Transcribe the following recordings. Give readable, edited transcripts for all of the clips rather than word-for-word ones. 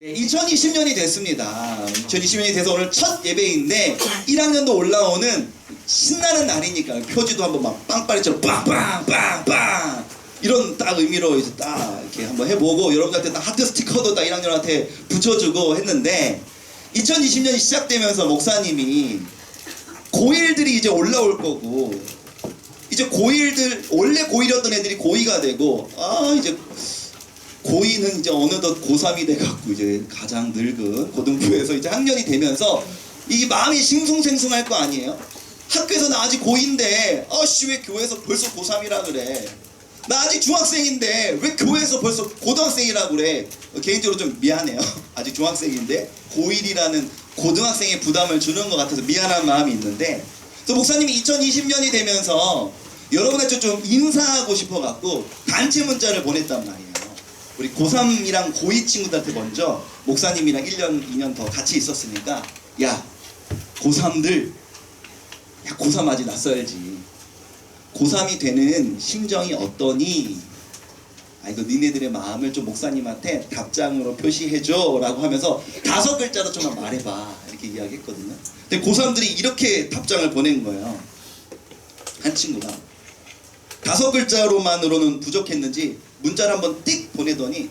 2020년이 됐습니다. 2020년이 돼서 오늘 첫 예배인데 1학년도 올라오는 신나는 날이니까 표지도 한번 막 빵빠레처럼 빵빵빵빵 이런 딱 의미로 이제 딱 이렇게 한번 해보고 여러분들한테 딱 하트 스티커도 딱 1학년한테 붙여주고 했는데 2020년이 시작되면서 목사님이 고1들이 이제 올라올 거고 이제 고1들 원래 고1이었던 애들이 고2가 되고 이제 고2는 이제 어느덧 고3이 돼갖고 이제 가장 늙은 고등부에서 이제 학년이 되면서 이 마음이 싱숭생숭할 거 아니에요? 학교에서 나 아직 고2인데 왜 교회에서 벌써 고3이라 그래? 나 아직 중학생인데 왜 교회에서 벌써 고등학생이라 그래? 개인적으로 좀 미안해요. 아직 중학생인데 고1이라는 고등학생의 부담을 주는 것 같아서 미안한 마음이 있는데 그래서 목사님이 2020년이 되면서 여러분한테 좀 인사하고 싶어갖고 단체 문자를 보냈단 말이에요. 우리 고3이랑 고2 친구들한테 먼저 목사님이랑 1년, 2년 더 같이 있었으니까 야 고3들 야 고3 아직 났어야지. 고3이 되는 심정이 어떠니? 이거 니네들의 마음을 좀 목사님한테 답장으로 표시해줘 라고 하면서 5글자로 좀만 말해봐 이렇게 이야기했거든요. 근데 고3들이 이렇게 답장을 보낸 거예요. 한 친구가 5글자로만으로는 부족했는지 문자를 한번 띡 보내더니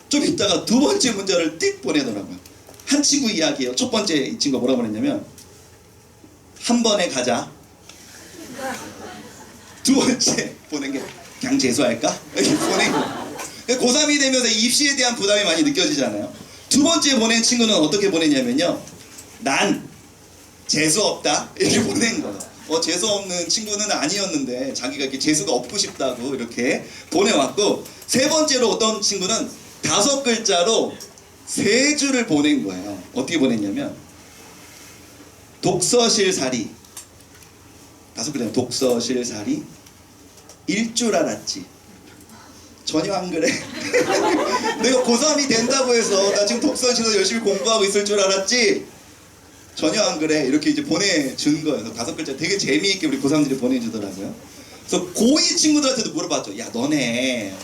좀 있다가 두 번째 문자를 띡 보내더라고요. 한 친구 이야기예요. 첫 번째 이 친구가 뭐라고 보냈냐면 한 번에 가자. 두 번째 보낸 게 그냥 재수할까? 이렇게 보낸 거예요. 고3이 되면서 입시에 대한 부담이 많이 느껴지잖아요. 두 번째 보낸 친구는 어떻게 보냈냐면요. 난 재수 없다 이렇게 보낸 거예요. 재수 없는 친구는 아니었는데 자기가 이렇게 재수가 없고 싶다고 이렇게 보내왔고 세 번째로 어떤 친구는 5글자로 3줄을 보낸 거예요. 어떻게 보냈냐면 독서실 살이 5글자 독서실 살이 일 줄 알았지 전혀 안 그래. 내가 고3이 된다고 해서 나 지금 독서실에서 열심히 공부하고 있을 줄 알았지 전혀 안 그래 이렇게 이제 보내준 거예요. 5글자 되게 재미있게 우리 고3들이 보내주더라고요. 그래서 고2 친구들한테도 물어봤죠. 야 너네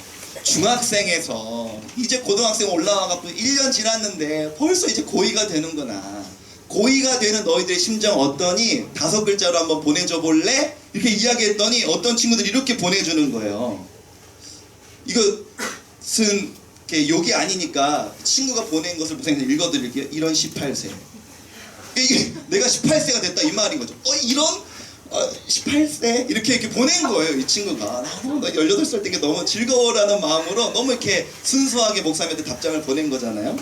중학생에서 이제 고등학생 올라와갖고 1년 지났는데 벌써 이제 고2가 되는구나. 고2가 되는 너희들의 심정 어떠니? 5글자로 한번 보내줘 볼래? 이렇게 이야기했더니 어떤 친구들이 이렇게 보내주는 거예요. 이것은 이렇게 욕이 아니니까 친구가 보낸 것을 무슨 읽어드릴게요. 이런 18세. 이게 내가 18세가 됐다 이 말인 거죠. 이런 18세 이렇게 보낸 거예요. 이 친구가 나 18살 때 너무 즐거워라는 마음으로 너무 이렇게 순수하게 목사님한테 답장을 보낸 거잖아요.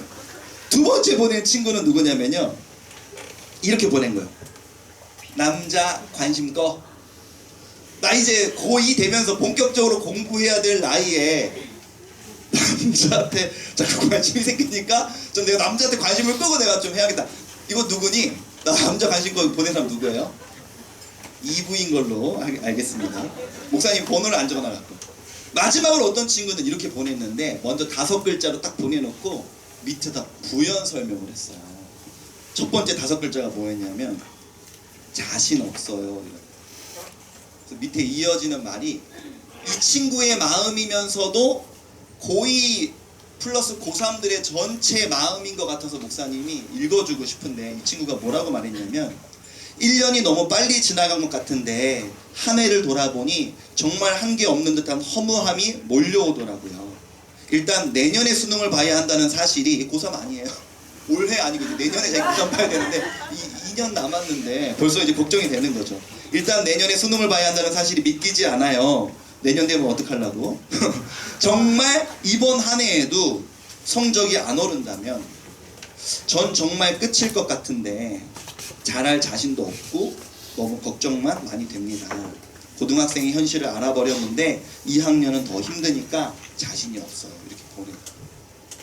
두 번째 보낸 친구는 누구냐면요. 이렇게 보낸 거예요. 남자 관심 꺼. 나 이제 고2 되면서 본격적으로 공부해야 될 나이에 남자한테 자꾸 관심이 생기니까 좀 내가 남자한테 관심을 끄고 내가 좀 해야겠다. 이거 누구니? 나 남자 관심 거 보낸 사람 누구예요? 2부인 걸로 알겠습니다. 목사님 번호를 안 적어놔갖고 마지막으로 어떤 친구는 이렇게 보냈는데 먼저 5글자로 딱 보내놓고 밑에다 부연 설명을 했어요. 첫 번째 5글자가 뭐였냐면 자신 없어요. 그래서 밑에 이어지는 말이 이 친구의 마음이면서도 고2 플러스 고3들의 전체 마음인 것 같아서 목사님이 읽어주고 싶은데 이 친구가 뭐라고 말했냐면 1년이 너무 빨리 지나간 것 같은데 한 해를 돌아보니 정말 한 게 없는 듯한 허무함이 몰려오더라고요. 일단 내년에 수능을 봐야 한다는 사실이 고3 아니에요. 올해 아니고 내년에 자기 고3 봐야 되는데 2년 남았는데 벌써 이제 걱정이 되는 거죠. 일단 내년에 수능을 봐야 한다는 사실이 믿기지 않아요. 내년 되면 어떡하려고? 정말 이번 한 해에도 성적이 안 오른다면 전 정말 끝일 것 같은데 잘할 자신도 없고 너무 걱정만 많이 됩니다. 고등학생의 현실을 알아버렸는데 2학년은 더 힘드니까 자신이 없어요. 이렇게 보내요.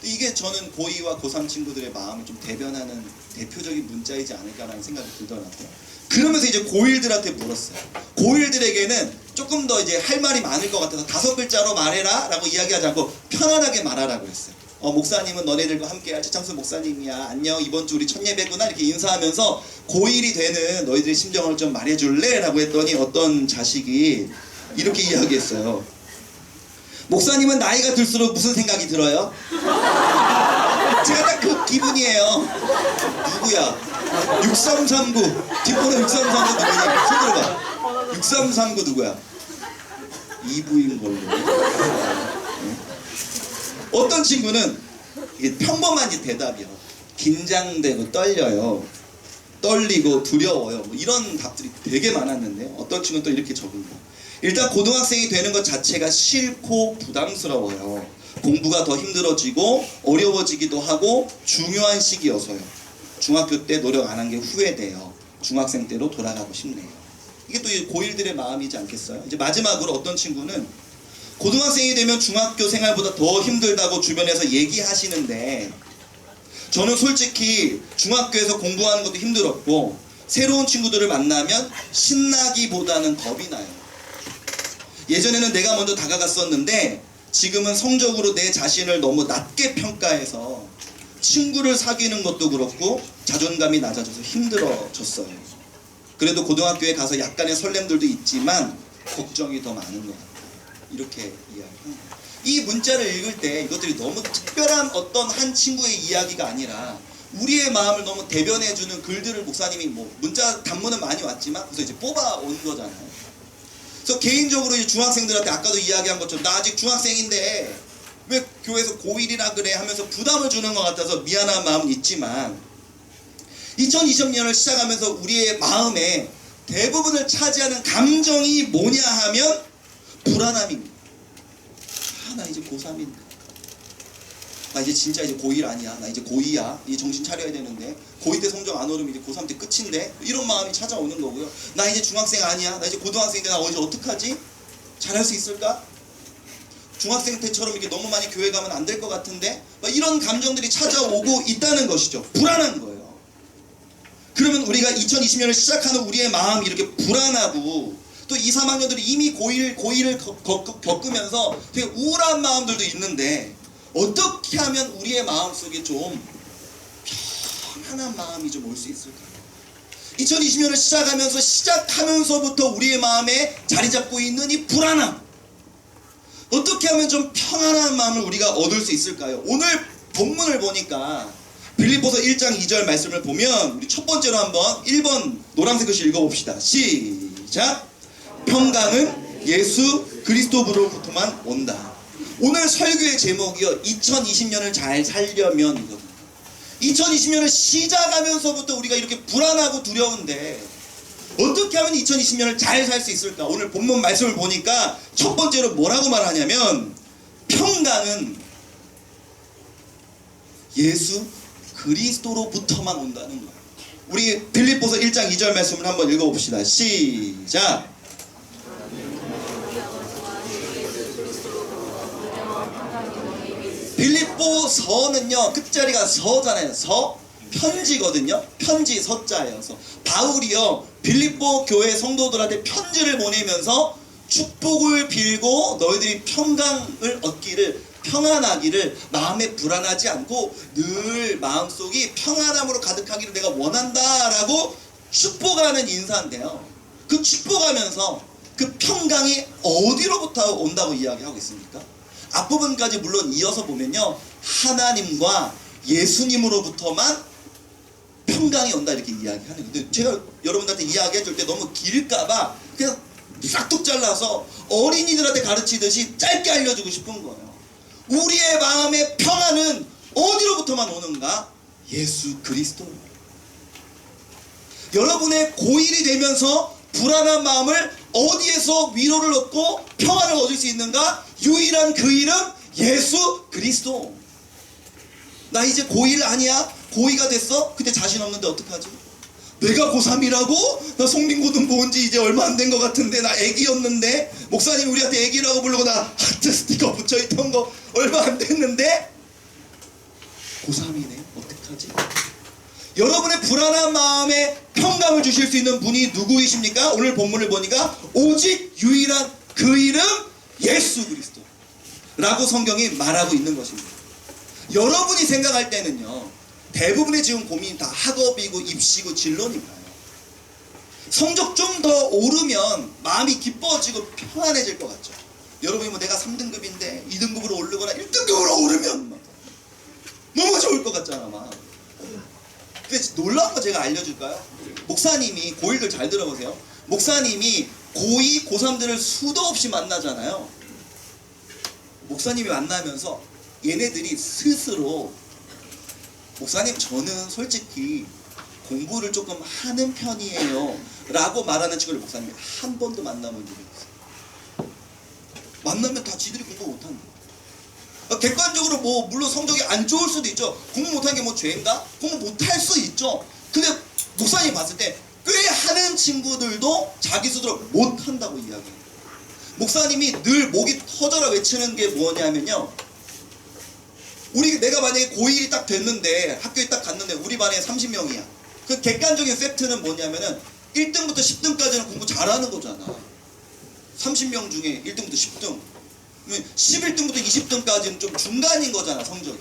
이게 저는 고2와 고3 친구들의 마음을 좀 대변하는 대표적인 문자이지 않을까라는 생각이 들더라고요. 그러면서 이제 고1들한테 물었어요. 고1들에게는 조금 더 이제 할 말이 많을 것 같아서 5글자로 말해라 라고 이야기하지 않고 편안하게 말하라고 했어요. 목사님은 너네들과 함께할 최창수 목사님이야. 안녕 이번 주 우리 첫 예배구나 이렇게 인사하면서 고1이 되는 너희들의 심정을 좀 말해줄래? 라고 했더니 어떤 자식이 이렇게 이야기했어요. 목사님은 나이가 들수록 무슨 생각이 들어요? 제가 딱 그 기분이에요. 누구야? 6339 뒷번호 6339 누구냐? 손 들어봐. 6339 누구야? 이부인 걸로. 어떤 친구는 이게 평범한 대답이요. 긴장되고 떨려요. 떨리고 두려워요. 뭐 이런 답들이 되게 많았는데 어떤 친구는 또 이렇게 적은 거. 일단 고등학생이 되는 것 자체가 싫고 부담스러워요. 공부가 더 힘들어지고 어려워지기도 하고 중요한 시기여서요. 중학교 때 노력 안 한 게 후회돼요. 중학생 때로 돌아가고 싶네요. 이게 또 고1들의 마음이지 않겠어요? 이제 마지막으로 어떤 친구는 고등학생이 되면 중학교 생활보다 더 힘들다고 주변에서 얘기하시는데 저는 솔직히 중학교에서 공부하는 것도 힘들었고 새로운 친구들을 만나면 신나기보다는 겁이 나요. 예전에는 내가 먼저 다가갔었는데 지금은 성적으로 내 자신을 너무 낮게 평가해서 친구를 사귀는 것도 그렇고 자존감이 낮아져서 힘들어졌어요. 그래도 고등학교에 가서 약간의 설렘들도 있지만 걱정이 더 많은 것 같아요. 이렇게 이야기합니다. 이 문자를 읽을 때 이것들이 너무 특별한 어떤 한 친구의 이야기가 아니라 우리의 마음을 너무 대변해주는 글들을 목사님이 뭐 문자 단문은 많이 왔지만 그래서 이제 뽑아온 거잖아요. 그래서 개인적으로 이제 중학생들한테 아까도 이야기한 것처럼 나 아직 중학생인데 왜 교회에서 고1이라 그래 하면서 부담을 주는 것 같아서 미안한 마음은 있지만 2020년을 시작하면서 우리의 마음에 대부분을 차지하는 감정이 뭐냐 하면 불안함입니다. 나 이제 고3인데 나 이제 진짜 이제 고1 아니야. 나 이제 고2야. 이제 정신 차려야 되는데 고2 때 성적 안 오르면 이제 고3 때 끝인데 이런 마음이 찾아오는 거고요. 나 이제 중학생 아니야. 나 이제 고등학생인데 나 이제 어떡하지? 잘할 수 있을까? 중학생 때처럼 이렇게 너무 많이 교회 가면 안 될 것 같은데 막 이런 감정들이 찾아오고 있다는 것이죠. 불안한 거예요. 그러면 우리가 2020년을 시작하는 우리의 마음이 이렇게 불안하고 또 2, 3학년들이 이미 고1을 겪으면서 되게 우울한 마음들도 있는데 어떻게 하면 우리의 마음속에 좀 편안한 마음이 좀 올 수 있을까요? 2020년을 시작하면서부터 우리의 마음에 자리 잡고 있는 이 불안함, 어떻게 하면 좀 평안한 마음을 우리가 얻을 수 있을까요? 오늘 본문을 보니까 빌립보서 1장 2절 말씀을 보면 우리 첫 번째로 한번 1번 노란색 글씨 읽어봅시다. 시작! 평강은 예수 그리스도로부터만 온다. 오늘 설교의 제목이요 2020년을 잘 살려면 이거든요. 2020년을 시작하면서부터 우리가 이렇게 불안하고 두려운데 어떻게 하면 2020년을 잘 살 수 있을까? 오늘 본문 말씀을 보니까 첫 번째로 뭐라고 말하냐면 평강은 예수 그리스도로부터만 온다는 거예요. 우리 빌립보서 1장 2절 말씀을 한번 읽어봅시다. 시작! 빌립보서는요 끝자리가 서잖아요. 서 편지거든요. 편지 서자예요. 바울이요 빌립보 교회 성도들한테 편지를 보내면서 축복을 빌고 너희들이 평강을 얻기를 평안하기를 마음에 불안하지 않고 늘 마음속이 평안함으로 가득하기를 내가 원한다라고 축복하는 인사인데요. 그 축복하면서 그 평강이 어디로부터 온다고 이야기하고 있습니까? 앞부분까지 물론 이어서 보면요 하나님과 예수님으로부터만 평강이 온다 이렇게 이야기하는 건데 제가 여러분들한테 이야기해 줄 때 너무 길까봐 그냥 싹둑 잘라서 어린이들한테 가르치듯이 짧게 알려주고 싶은 거예요. 우리의 마음의 평안은 어디로부터만 오는가? 예수 그리스도. 여러분의 고1이 되면서 불안한 마음을 어디에서 위로를 얻고 평안을 얻을 수 있는가? 유일한 그 이름 예수 그리스도. 나 이제 고1 아니야? 고2가 됐어? 근데 자신 없는데 어떡하지? 내가 고3이라고? 나 성민고등부 온 지 이제 얼마 안 된 것 같은데 나 애기였는데 목사님 우리한테 애기라고 부르고 나 하트 스티커 붙여있던 거 얼마 안 됐는데 고3이네 어떡하지? 여러분의 불안한 마음에 평강을 주실 수 있는 분이 누구이십니까? 오늘 본문을 보니까 오직 유일한 그 이름 예수 그리스도 라고 성경이 말하고 있는 것입니다. 여러분이 생각할 때는요 대부분의 지금 고민이 다 학업이고 입시고 진로니까요. 성적 좀 더 오르면 마음이 기뻐지고 평안해질 것 같죠. 여러분이 뭐 내가 3등급인데 2등급으로 오르거나 1등급으로 오르면 막 너무 좋을 것 같잖아. 막. 근데 놀라운 거 제가 알려줄까요? 목사님이, 고1들 잘 들어보세요. 목사님이 고2, 고3들을 수도 없이 만나잖아요. 목사님이 만나면서 얘네들이 스스로 목사님 저는 솔직히 공부를 조금 하는 편이에요 라고 말하는 친구를 목사님이 한 번도 만나본 적이 없어요. 만나면 다 지들이 공부 못하는 거예요. 객관적으로 뭐 물론 성적이 안 좋을 수도 있죠. 공부 못하는 게 뭐 죄인가? 공부 못할 수 있죠. 근데 목사님이 봤을 때 꽤 하는 친구들도 자기 스스로 못한다고 이야기해요. 목사님이 늘 목이 터져라 외치는 게 뭐냐면요, 내가 만약에 고1이 딱 됐는데 학교에 딱 갔는데 우리 반에 30명이야. 그 객관적인 팩트는 뭐냐면은 1등부터 10등까지는 공부 잘하는 거잖아. 30명 중에 1등부터 10등. 11등부터 20등까지는 좀 중간인 거잖아, 성적이.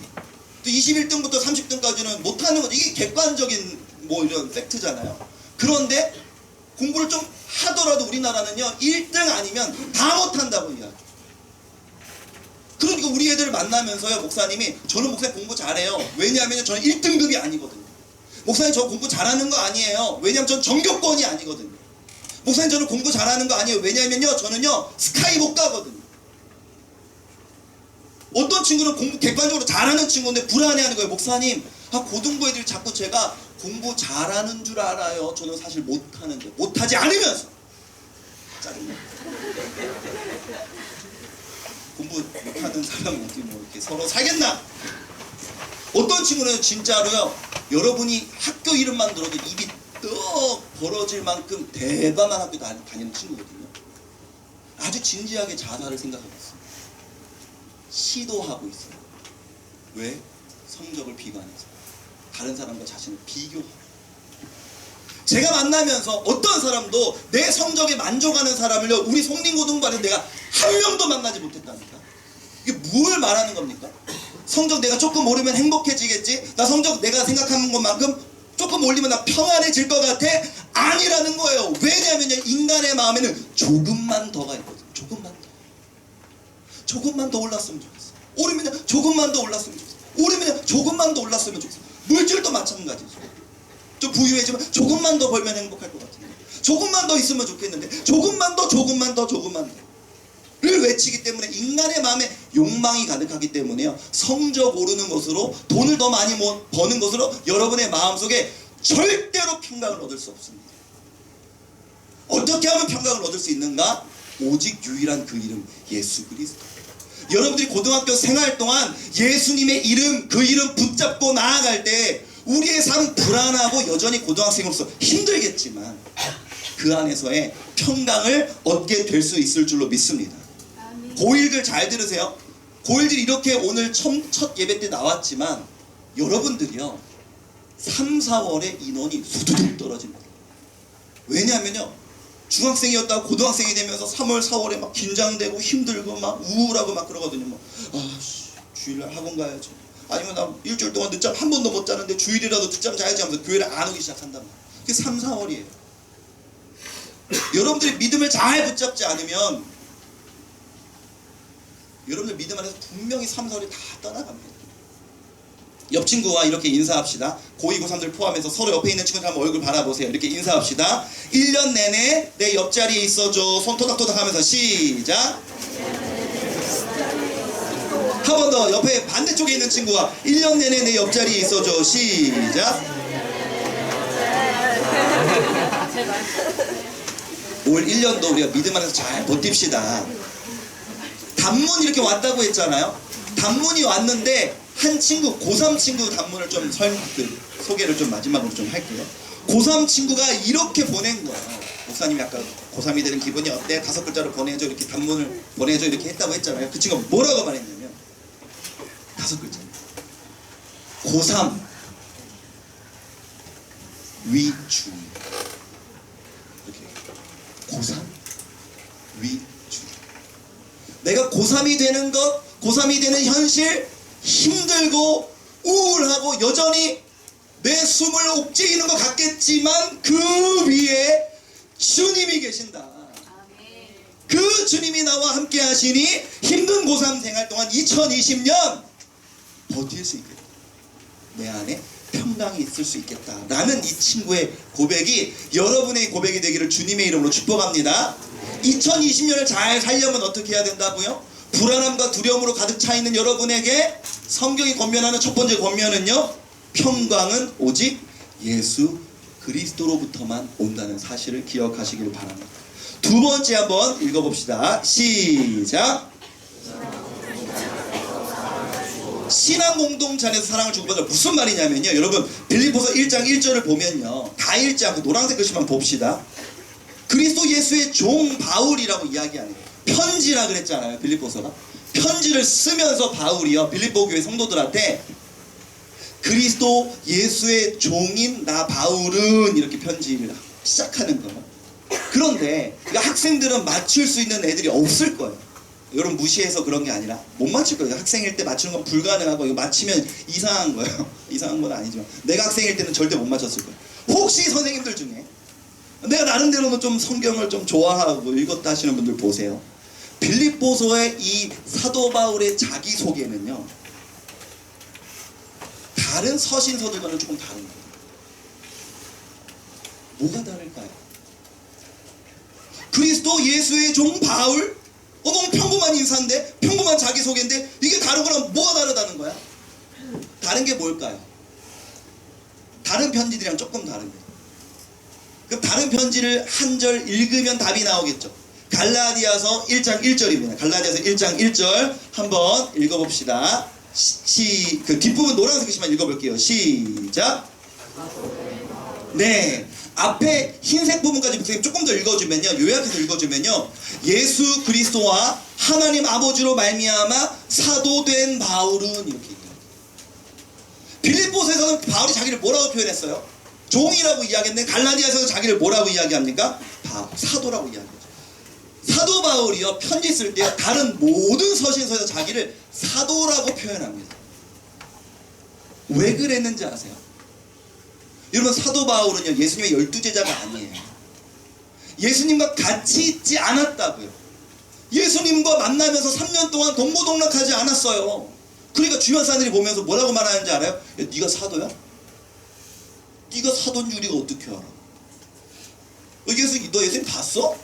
또 21등부터 30등까지는 못하는 거지. 이게 객관적인 뭐 이런 팩트잖아요. 그런데 공부를 좀 하더라도 우리나라는요, 1등 아니면 다 못한다고 이야기해요. 그러니까 우리 애들을 만나면서요, 목사님이 저는 목사님 공부 잘해요. 왜냐하면 저는 1등급이 아니거든요. 목사님 저 공부 잘하는 거 아니에요. 왜냐하면 저는 전교권이 아니거든요. 목사님 저는 공부 잘하는 거 아니에요. 왜냐하면요, 저는요 스카이 못 가거든요. 어떤 친구는 공부 객관적으로 잘하는 친구인데 불안해하는 거예요. 목사님, 고등부 애들이 자꾸 제가 공부 잘하는 줄 알아요. 저는 사실 못하는데, 못하지 않으면서 짜증나. 공부 못하는 사람은 어떻게 뭐 이렇게 서로 살겠나? 어떤 친구는 진짜로요, 여러분이 학교 이름만 들어도 입이 떡 벌어질 만큼 대단한 학교 다니는 친구거든요. 아주 진지하게 자살을 생각하고 있어요. 시도하고 있어요. 왜? 성적을 비관해서. 다른 사람과 자신을 비교하고. 제가 만나면서 어떤 사람도 내 성적에 만족하는 사람을요, 우리 송림고등반에서 내가 한 명도 만나지 못했다니까. 이게 뭘 말하는 겁니까? 성적 내가 조금 오르면 행복해지겠지? 나 성적 내가 생각하는 것만큼 조금 올리면 나 평안해질 것 같아? 아니라는 거예요. 왜냐하면 인간의 마음에는 조금만 더가 있거든. 조금만 더 올랐으면 좋겠어. 오르면 조금만 더 올랐으면 좋겠어. 오르면 조금만 더 올랐으면 좋겠어. 물질도 마찬가지죠. 좀 부유해지면 조금만 더 벌면 행복할 것 같은데, 조금만 더 있으면 좋겠는데, 조금만 더를 외치기 때문에 인간의 마음에 욕망이 가득하기 때문에요, 성적 오르는 것으로, 돈을 더 많이 버는 것으로 여러분의 마음속에 절대로 평강을 얻을 수 없습니다. 어떻게 하면 평강을 얻을 수 있는가? 오직 유일한 그 이름, 예수 그리스도. 여러분들이 고등학교 생활 동안 예수님의 이름, 그 이름 붙잡고 나아갈 때 우리의 삶 불안하고 여전히 고등학생으로서 힘들겠지만 그 안에서의 평강을 얻게 될 수 있을 줄로 믿습니다. 고1들 잘 들으세요. 고1들이 이렇게 오늘 첫 예배 때 나왔지만 여러분들이요, 3, 4월에 인원이 수두둑 떨어집니다. 왜냐하면요, 중학생이었다가 고등학생이 되면서 3월, 4월에 막 긴장되고 힘들고 막 우울하고 막 그러거든요. 주일날 학원 가야지. 아니면 나 일주일 동안 늦잠 한 번도 못 자는데 주일이라도 늦잠 자야지 하면서 교회를 안 오기 시작한단 말이에요. 그게 3, 4월이에요. 여러분들이 믿음을 잘 붙잡지 않으면 여러분들 믿음 안에서 분명히 3, 4월이 다 떠나갑니다. 옆 친구와 이렇게 인사합시다. 고2, 고3들 포함해서 서로 옆에 있는 친구들 한번 얼굴 바라보세요. 이렇게 인사합시다. 1년 내내 내 옆자리에 있어줘. 손 토닥토닥 하면서 시작. 한 번 더. 옆에 반대쪽에 있는 친구와 1년 내내 내 옆자리에 있어줘. 시작. 올 1년도 우리가 믿음 안에서 잘 버팁시다. 단문 이렇게 왔다고 했잖아요. 단문이 왔는데 한 친구, 고3 친구 단문을 좀 소개를 좀 마지막으로 좀 할게요. 고3 친구가 이렇게 보낸 거예요. 목사님이 아까 고3이 되는 기분이 어때? 5글자로 보내줘, 이렇게 단문을 보내줘, 이렇게 했다고 했잖아요. 그 친구가 뭐라고 말했냐면 5글자. 고3 위주의. 이렇게 고3 위주의. 내가 고3이 되는 것, 고3이 되는 현실, 힘들고 우울하고 여전히 내 숨을 옥죄이는 것 같겠지만 그 위에 주님이 계신다. 그 주님이 나와 함께 하시니 힘든 고3 생활 동안 2020년 버틸 수 있겠다. 내 안에 평강이 있을 수 있겠다 라는 이 친구의 고백이 여러분의 고백이 되기를 주님의 이름으로 축복합니다. 2020년을 잘 살려면 어떻게 해야 된다고요? 불안함과 두려움으로 가득 차 있는 여러분에게 성경이 권면하는 첫 번째 권면은요, 평강은 오직 예수 그리스도로부터만 온다는 사실을 기억하시길 바랍니다. 두 번째 한번 읽어봅시다. 시작. 신앙 공동체 안에서 사랑을 주고받아. 무슨 말이냐면요, 여러분 빌립보서 1장 1절을 보면요, 다 읽지 않고 노란색 글씨만 봅시다. 그리스도 예수의 종 바울이라고 이야기 안 해요. 편지라 그랬잖아요. 빌립보서가 편지를 쓰면서 바울이요, 빌립보 교회 성도들한테 그리스도 예수의 종인 나 바울은 이렇게 편지를 시작하는 거예요. 그런데 학생들은 맞출 수 있는 애들이 없을 거예요. 여러분 무시해서 그런 게 아니라 못 맞출 거예요. 학생일 때 맞추는 건 불가능하고, 이거 맞히면 이상한 거예요. 이상한 건 아니지만 내가 학생일 때는 절대 못 맞췄을 거예요. 혹시 선생님들 중에 내가 나름대로는 좀 성경을 좀 좋아하고 읽었다 하시는 분들 보세요. 빌립보서의 이 사도 바울의 자기소개는요, 다른 서신서들과는 조금 다른 거예요. 뭐가 다를까요? 그리스도 예수의 종 바울? 너무 평범한 인사인데, 평범한 자기소개인데 이게 다른 거랑 뭐가 다르다는 거야? 다른 게 뭘까요? 다른 편지들이랑 조금 다른 거예요. 그럼 다른 편지를 한 절 읽으면 답이 나오겠죠. 갈라디아서 1장 1절입니다. 갈라디아서 1장 1절 한번 읽어봅시다. 그 뒷부분 노란색 글씨만 읽어볼게요. 시작. 네, 앞에 흰색 부분까지 조금 더 읽어주면요, 요약해서 읽어주면요, 예수 그리스도와 하나님 아버지로 말미암아 사도된 바울은 이렇게 얘기합니다. 빌립보서에서는 바울이 자기를 뭐라고 표현했어요? 종이라고 이야기했는데 갈라디아에서는 자기를 뭐라고 이야기합니까? 사도라고 이야기하죠. 사도 바울이요, 편지 쓸 때 다른 모든 서신서에서 자기를 사도라고 표현합니다. 왜 그랬는지 아세요? 여러분 사도 바울은요, 예수님의 12제자가 아니에요. 예수님과 같이 있지 않았다고요. 예수님과 만나면서 3년 동안 동고동락하지 않았어요. 그러니까 주변 사람들이 보면서 뭐라고 말하는지 알아요? 야, 네가 사도야? 네가 사도인 줄 우리가 어떻게 알아? 너 예수님 봤어?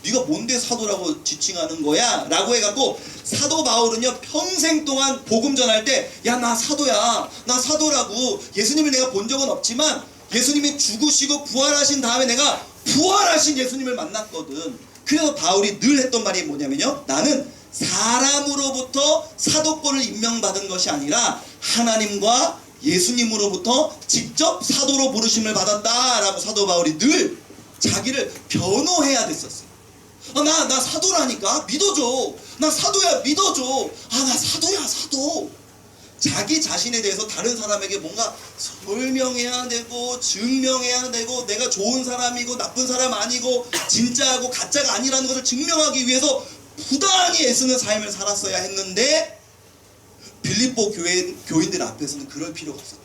네가 뭔데 사도라고 지칭하는 거야? 라고 해갖고 사도 바울은요, 평생 동안 복음 전할 때 야, 나 사도야, 나 사도라고, 예수님을 내가 본 적은 없지만 예수님이 죽으시고 부활하신 다음에 내가 부활하신 예수님을 만났거든. 그래서 바울이 늘 했던 말이 뭐냐면요, 나는 사람으로부터 사도권을 임명받은 것이 아니라 하나님과 예수님으로부터 직접 사도로 부르심을 받았다라고 사도 바울이 늘 자기를 변호해야 됐었어요. 나 사도라니까 믿어줘. 나 사도야 믿어줘. 나 사도야 사도. 자기 자신에 대해서 다른 사람에게 뭔가 설명해야 되고 증명해야 되고, 내가 좋은 사람이고 나쁜 사람 아니고 진짜하고 가짜가 아니라는 것을 증명하기 위해서 부단히 애쓰는 삶을 살았어야 했는데, 빌립보 교인들 앞에서는 그럴 필요가 없었다.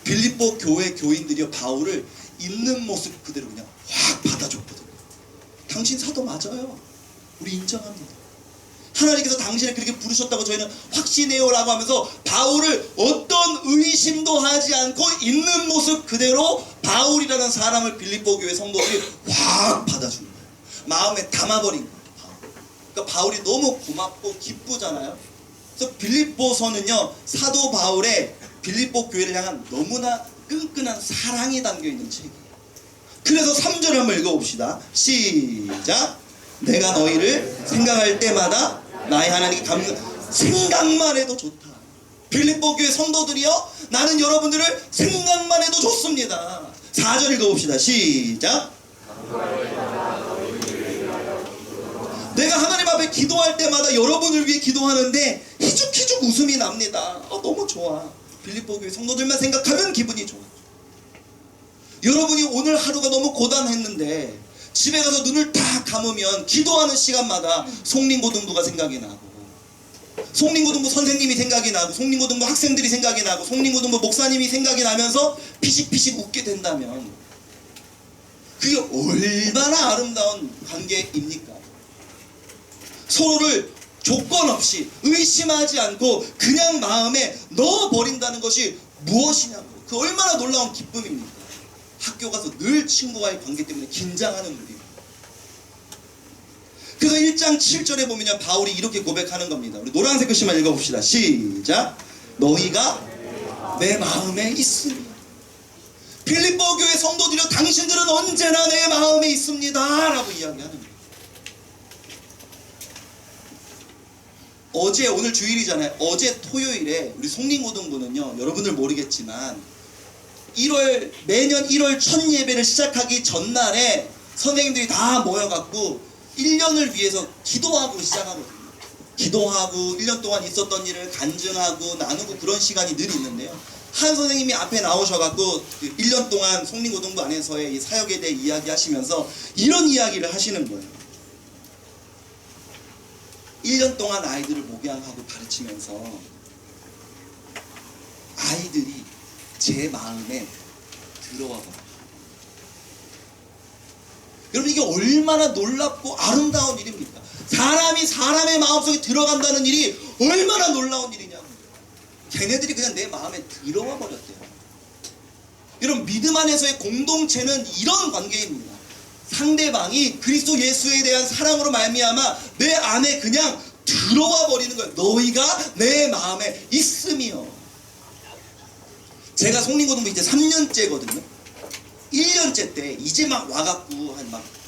빌립보 교회 교인들이 바울을 있는 모습 그대로 그냥 확 받아줬거든요. 당신 사도 맞아요. 우리 인정합니다. 하나님께서 당신을 그렇게 부르셨다고 저희는 확신해요 라고 하면서 바울을 어떤 의심도 하지 않고 있는 모습 그대로 바울이라는 사람을 빌립보 교회 성도들이 확 받아준 거예요. 마음에 담아버린 거예요. 그러니까 바울이 너무 고맙고 기쁘잖아요. 그래서 빌립보서는요, 사도 바울의 빌립보 교회를 향한 너무나 끈끈한 사랑이 담겨있는 책이에요. 그래서 3절을 한번 읽어봅시다. 시작. 내가 너희를 생각할 때마다 나의 하나님께 생각만 해도 좋다. 빌립보 교회 성도들이요, 나는 여러분들을 생각만 해도 좋습니다. 4절 읽어봅시다. 시작. 내가 하나님 앞에 기도할 때마다 여러분을 위해 기도하는데 희죽희죽 웃음이 납니다. 너무 좋아. 빌립보 교회 성도들만 생각하면 기분이 좋아. 여러분이 오늘 하루가 너무 고단했는데 집에 가서 눈을 딱 감으면 기도하는 시간마다 송림고등부가 생각이 나고, 송림고등부 선생님이 생각이 나고, 송림고등부 학생들이 생각이 나고, 송림고등부 목사님이 생각이 나면서 피식피식 웃게 된다면 그게 얼마나 아름다운 관계입니까? 서로를 조건 없이 의심하지 않고 그냥 마음에 넣어버린다는 것이 무엇이냐고. 그 얼마나 놀라운 기쁨입니까? 학교 가서 늘 친구와의 관계 때문에 긴장하는 우리. 그래서 1장 7절에 보면 바울이 이렇게 고백하는 겁니다. 우리 노란색 글씨만 읽어봅시다. 시작. 너희가 내 마음에 있으니. 빌립보 교회 성도들이여, 당신들은 언제나 내 마음에 있습니다 라고 이야기하는 거예요. 어제, 오늘 주일이잖아요. 어제 토요일에 우리 송림고등부는요, 여러분들 모르겠지만 매년 1월 첫 예배를 시작하기 전날에 선생님들이 다 모여갖고 1년을 위해서 기도하고 시작하거든요. 기도하고 1년 동안 있었던 일을 간증하고 나누고 그런 시간이 늘 있는데요. 한 선생님이 앞에 나오셔갖고 1년 동안 송림고등부 안에서의 이 사역에 대해 이야기하시면서 이런 이야기를 하시는 거예요. 1년 동안 아이들을 목양하고 가르치면서 아이들이 제 마음에 들어와 버려요. 여러분, 이게 얼마나 놀랍고 아름다운 일입니까? 사람이 사람의 마음속에 들어간다는 일이 얼마나 놀라운 일이냐고. 걔네들이 그냥 내 마음에 들어와 버렸대요. 여러분, 믿음 안에서의 공동체는 이런 관계입니다. 상대방이 그리스도 예수에 대한 사랑으로 말미암아 내 안에 그냥 들어와 버리는 거예요. 너희가 내 마음에 있으며. 제가 송림고등부 이제 3년째거든요. 1년째 때 이제 막 와갖고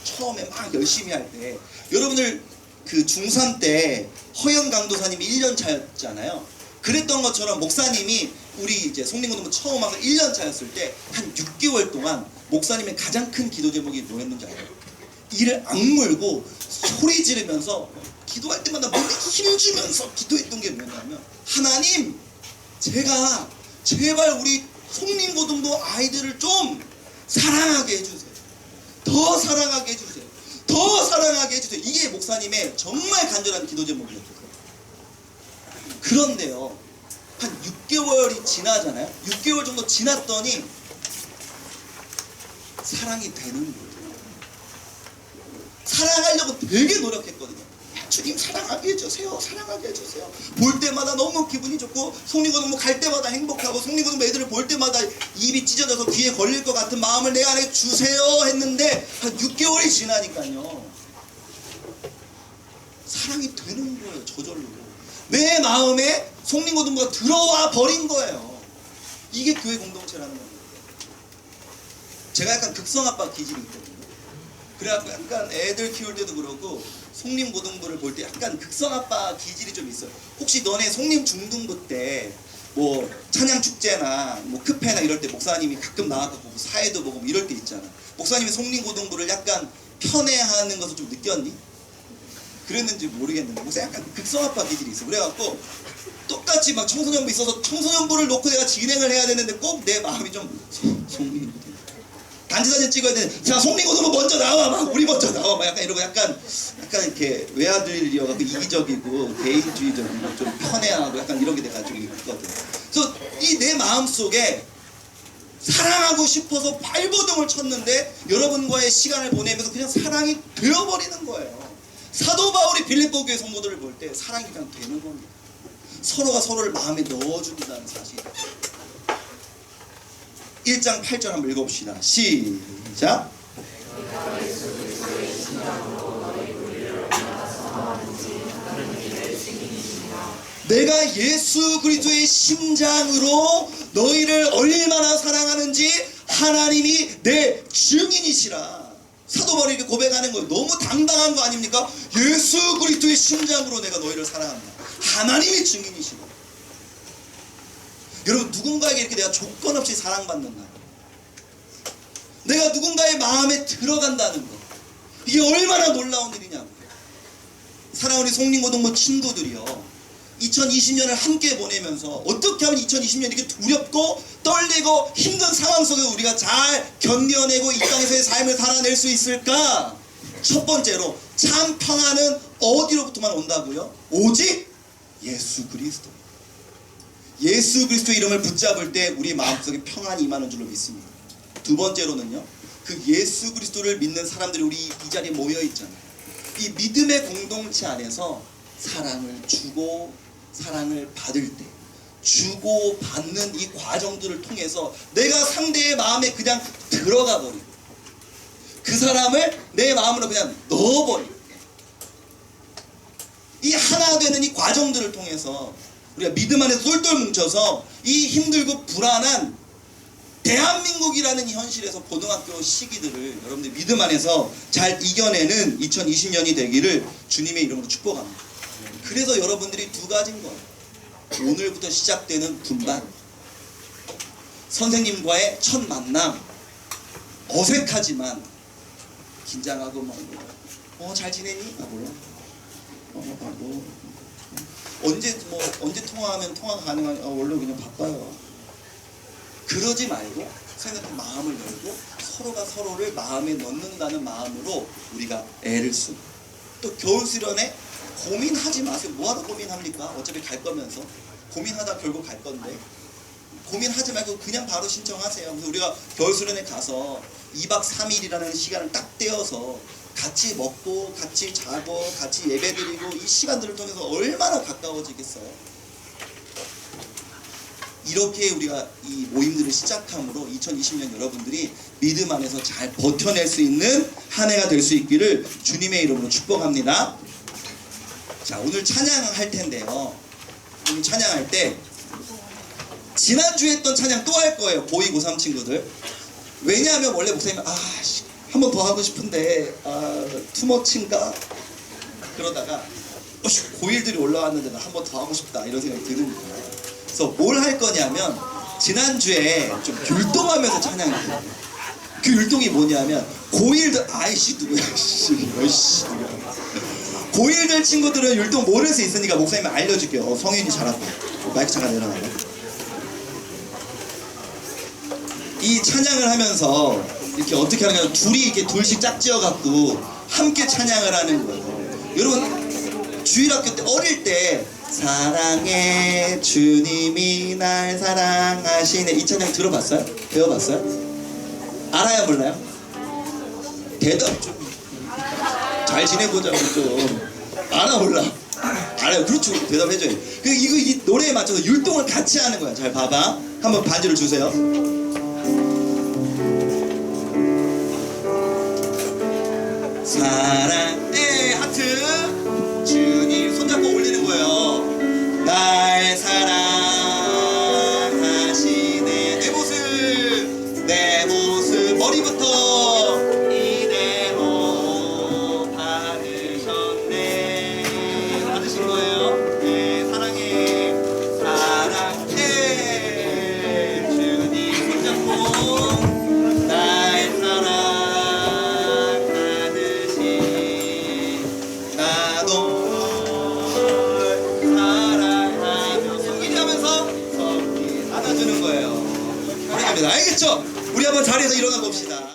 처음에 막 열심히 할 때, 여러분들 그 중3 때 허영 강도사님이 1년 차였잖아요. 그랬던 것처럼 목사님이 우리 이제 송림고등부 처음 와서 1년 차였을 때 한 6개월 동안 목사님의 가장 큰 기도 제목이 뭐였는지 알아요? 이를 악물고 소리 지르면서 기도할 때마다 몸에 힘주면서 기도했던 게 뭐냐면, 하나님, 제가 제발 우리 송림고등부 아이들을 좀 사랑하게 해주세요. 더 사랑하게 해주세요. 더 사랑하게 해주세요. 이게 목사님의 정말 간절한 기도 제목이었어요. 그런데요, 한 6개월이 지나잖아요. 6개월 정도 지났더니 사랑이 되는 거예요. 사랑하려고 되게 노력했거든요. 주님, 사랑하게 해주세요. 사랑하게 해주세요. 볼 때마다 너무 기분이 좋고, 송림고등부 갈 때마다 행복하고, 송림고등부 애들을 볼 때마다 입이 찢어져서 귀에 걸릴 것 같은 마음을 내 안에 주세요 했는데, 한 6개월이 지나니까요, 사랑이 되는 거예요. 저절로 내 마음에 송림고등부가 들어와 버린 거예요. 이게 교회 공동체라는 겁니다. 제가 약간 극성아빠 기질이 있거든요. 그래갖고 약간 애들 키울 때도 그러고 송림고등부를 볼 때 약간 극성아빠 기질이 좀 있어요. 혹시 너네 송림중등부 때 뭐 찬양축제나 뭐 크페나 이럴 때 목사님이 가끔 나와서 보고 사회도 보고 이럴 때 있잖아. 목사님이 송림고등부를 약간 편애하는 것을 좀 느꼈니? 그랬는지 모르겠는데 목사 약간 극성아빠 기질이 있어. 그래갖고 똑같이 막 청소년부 있어서 청소년부를 놓고 내가 진행을 해야 되는데 꼭 내 마음이 좀 송림고등부 단지사진 찍어야 되는데, 자, 송림고등부 먼저 나와, 막 우리 먼저 나와, 막 약간 이러고 약간 이렇게 외아들이어갖고 이기적이고 개인주의적이고 좀 편애하고 약간 이렇게 돼가지고 있거든. 그래서 이 내 마음 속에 사랑하고 싶어서 발버둥을 쳤는데 여러분과의 시간을 보내면서 그냥 사랑이 되어버리는 거예요. 사도 바울이 빌립보 교회 성도들을 볼 때 사랑이 그냥 되는 겁니다. 서로가 서로를 마음에 넣어준다는 사실. 1장 8절 한번 읽어봅시다. 시작. 내가 예수 그리스도의 심장으로 너희를 얼마나 사랑하는지 하나님이 내 증인이시라. 사도 바울이 이렇게 고백하는 거예요. 너무 당당한 거 아닙니까? 예수 그리스도의 심장으로 내가 너희를 사랑한다. 하나님이 증인이시고. 여러분, 누군가에게 이렇게 내가 조건 없이 사랑받는다, 내가 누군가의 마음에 들어간다는 거, 이게 얼마나 놀라운 일이냐고요. 사랑하는 우리 송림고등부 친구들이요, 2020년을 함께 보내면서 어떻게 하면 2020년 이렇게 두렵고 떨리고 힘든 상황 속에 우리가 잘 견뎌내고 이 땅에서의 삶을 살아낼 수 있을까? 첫 번째로, 참 평안은 어디로부터만 온다고요? 오직 예수 그리스도. 예수 그리스도의 이름을 붙잡을 때 우리 마음속에 평안이 임하는 줄로 믿습니다. 두 번째로는요, 그 예수 그리스도를 믿는 사람들이 우리 이 자리에 모여 있잖아요. 이 믿음의 공동체 안에서 사랑을 주고 사랑을 받을 때 주고 받는 이 과정들을 통해서 내가 상대의 마음에 그냥 들어가 버리고 그 사람을 내 마음으로 그냥 넣어버리고 이 하나 되는 이 과정들을 통해서 우리가 믿음 안에서 똘똘 뭉쳐서 이 힘들고 불안한 대한민국이라는 이 현실에서 고등학교 시기들을 여러분들 믿음 안에서 잘 이겨내는 2020년이 되기를 주님의 이름으로 축복합니다. 그래서 여러분들이 두 가지인 거예요. 오늘부터 시작되는 분반, 선생님과의 첫 만남, 어색하지만 긴장하고 잘 지내니? 몰라. 언제 통화하면 통화가 가능하니? 원래 그냥 바빠요. 그러지 말고 생각해 마음을 열고 서로가 서로를 마음에 넣는다는 마음으로 우리가 애를 쓰고 또 겨울 수련회 고민하지 마세요. 뭐하러 고민합니까? 어차피 갈 거면서 고민하다 결국 갈 건데 고민하지 말고 그냥 바로 신청하세요. 그래서 우리가 겨울 수련회 가서 2박 3일이라는 시간을 딱 떼어서 같이 먹고 같이 자고 같이 예배드리고 이 시간들을 통해서 얼마나 가까워지겠어요. 이렇게 우리가 이 모임들을 시작함으로 2020년 여러분들이 믿음 안에서 잘 버텨낼 수 있는 한 해가 될 수 있기를 주님의 이름으로 축복합니다. 자, 오늘 찬양할 텐데요. 오늘 찬양할 때 지난주에 했던 찬양 또 할 거예요. 고2, 고3 친구들. 왜냐하면 원래 목사님은 한 번 더 하고 싶은데 투머치인가? 그러다가 고1들이 올라왔는데 나 한 번 더 하고 싶다 이런 생각이 드는 거예요. 그래서 뭘 할 거냐면 지난주에 좀 율동하면서 찬양했어요. 그 율동이 뭐냐면 고1들 누구야 고1들 친구들은 율동 모를 수 있으니까 목사님이 알려줄게요. 성인이 잘하고 마이크 잠깐 내려놔요. 이 찬양을 하면서 이렇게 어떻게 하냐면 둘이 이렇게 둘씩 짝지어 갖고 함께 찬양을 하는 거예요. 여러분 주일학교 때 어릴 때 사랑해 주님이 날 사랑하시네 이 찬양 들어봤어요? 배워봤어요? 알아요 몰라요? 대답 좀 잘 지내보자고 좀 알아 몰라? 알아요. 그렇죠. 대답해줘요. 이 노래에 맞춰서 율동을 같이 하는 거야. 잘 봐봐. 한번 반주를 주세요. 사랑해 하트 주님 손잡고 올리는 거예요. 날 사랑하시네 내 모습 머리부터 이대로 받으셨네 받으신 거예요. 네 사랑해 주님 손잡고 날 사랑하듯이 나도 사랑하며 성기리 하면서 성기 안아주는 거예요. 알겠죠? 우리 한번 자리에서 일어나 봅시다.